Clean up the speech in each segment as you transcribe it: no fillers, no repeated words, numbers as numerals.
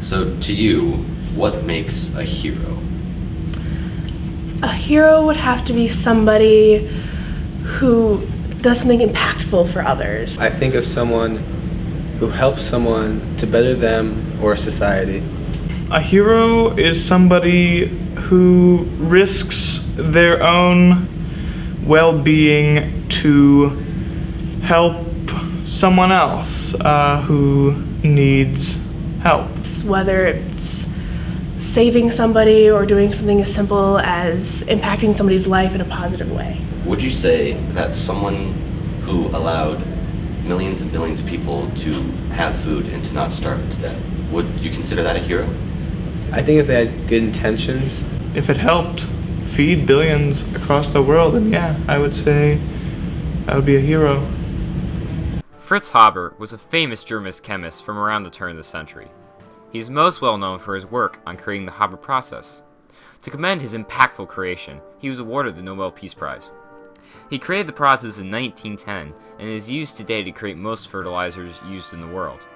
So to you, what makes a hero? A hero would have to be somebody who does something impactful for others. I think of someone who helps someone to better them or society. A hero is somebody who risks their own well-being to help someone else who needs help. Whether it's saving somebody or doing something as simple as impacting somebody's life in a positive way. Would you say that someone who allowed millions and billions of people to have food and to not starve to death, would you consider that a hero? I think if they had good intentions. If it helped feed billions across the world, then yeah, I would say that would be a hero. Fritz Haber was a famous German chemist from around the turn of the century. He is most well known for his work on creating the Haber process. To commend his impactful creation, he was awarded the Nobel Peace Prize. He created the process in 1910 and is used today to create most fertilizers used in the world.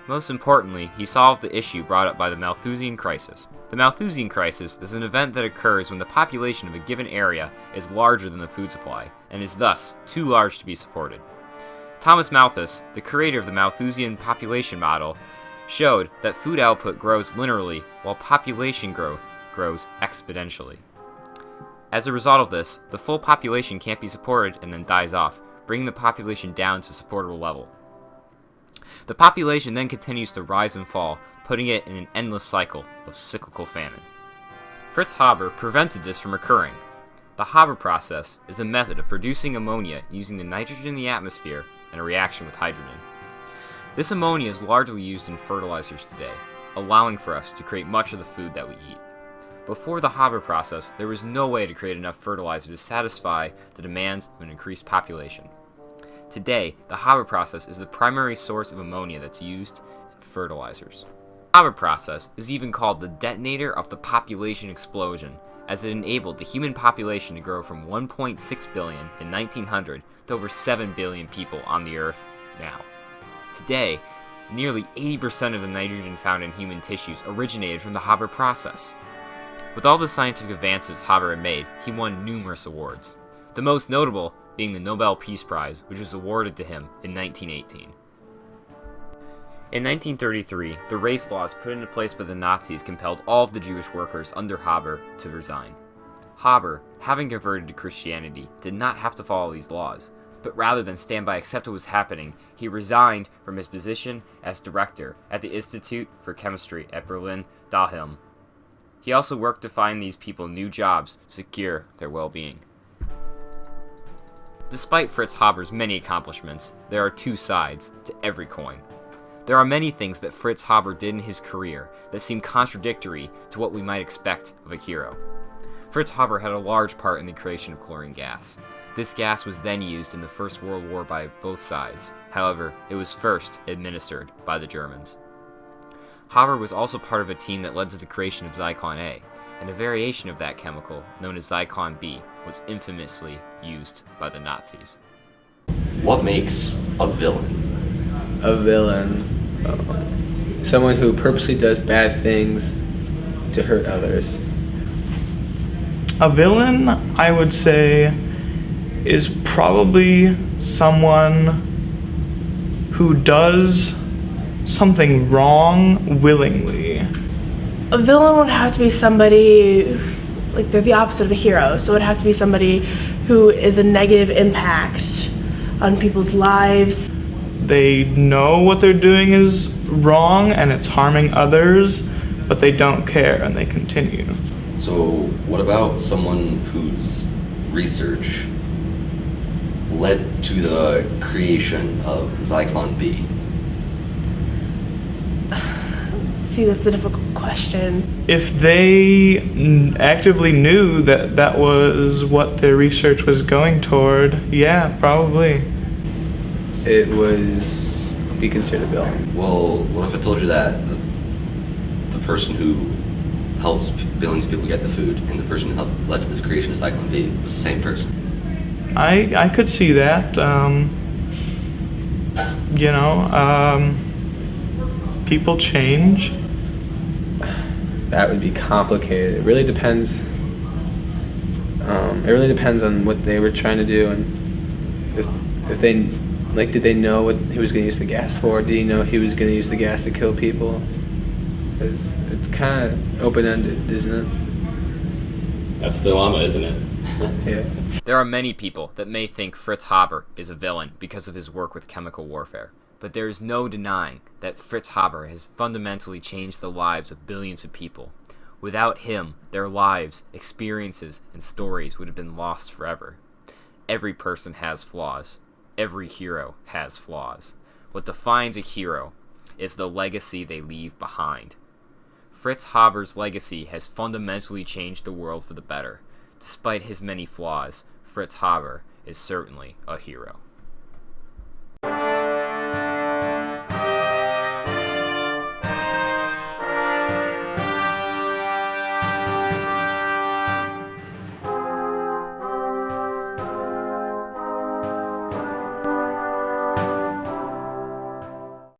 Most importantly, he solved the issue brought up by the Malthusian crisis. The Malthusian crisis is an event that occurs when the population of a given area is larger than the food supply and is thus too large to be supported. Thomas Malthus, the creator of the Malthusian population model, showed that food output grows linearly while population growth grows exponentially. As a result of this, the full population can't be supported and then dies off, bringing the population down to a supportable level. The population then continues to rise and fall, putting it in an endless cycle of cyclical famine. Fritz Haber prevented this from occurring. The Haber process is a method of producing ammonia using the nitrogen in the atmosphere and a reaction with hydrogen. This ammonia is largely used in fertilizers today, allowing for us to create much of the food that we eat. Before the Haber process, there was no way to create enough fertilizer to satisfy the demands of an increased population. Today, the Haber process is the primary source of ammonia that's used in fertilizers. The Haber process is even called the detonator of the population explosion, as it enabled the human population to grow from 1.6 billion in 1900 to over 7 billion people on the Earth now. Today, nearly 80% of the nitrogen found in human tissues originated from the Haber process. With all the scientific advances Haber had made, he won numerous awards, the most notable being the Nobel Peace Prize, which was awarded to him in 1918. In 1933, the race laws put into place by the Nazis compelled all of the Jewish workers under Haber to resign. Haber, having converted to Christianity, did not have to follow these laws, but rather than stand by and accept what was happening, he resigned from his position as director at the Institute for Chemistry at Berlin-Dahlem. He also worked to find these people new jobs to secure their well-being. Despite Fritz Haber's many accomplishments, there are two sides to every coin. There are many things that Fritz Haber did in his career that seem contradictory to what we might expect of a hero. Fritz Haber had a large part in the creation of chlorine gas. This gas was then used in the First World War by both sides. However, it was first administered by the Germans. Haber was also part of a team that led to the creation of Zyklon A, and a variation of that chemical, known as Zyklon B, was infamously used by the Nazis. What makes a villain? A villain. Someone who purposely does bad things to hurt others. A villain, I would say, is probably someone who does something wrong willingly. A villain would have to be somebody, like they're the opposite of a hero, so it would have to be somebody who is a negative impact on people's lives. They know what they're doing is wrong and it's harming others, but they don't care and they continue. So what about someone whose research led to the creation of Zyklon B? See, that's a difficult question. If they actively knew that that was what their research was going toward, yeah, probably. It was be considered a villain. Well, what if I told you that the person who helps billions of people get the food and the person who helped led to this creation of Zyklon B was the same person? I could see that. People change. that would be complicated. It really depends. It really depends on what they were trying to do, and if they, like, did they know what he was going to use the gas for? Did he know he was going to use the gas to kill people? It's kind of open-ended, isn't it? That's the dilemma, isn't it? Yeah. There are many people that may think Fritz Haber is a villain because of his work with chemical warfare, but there is no denying that Fritz Haber has fundamentally changed the lives of billions of people. Without him, their lives, experiences, and stories would have been lost forever. Every person has flaws. Every hero has flaws. What defines a hero is the legacy they leave behind. Fritz Haber's legacy has fundamentally changed the world for the better. Despite his many flaws, Fritz Haber is certainly a hero.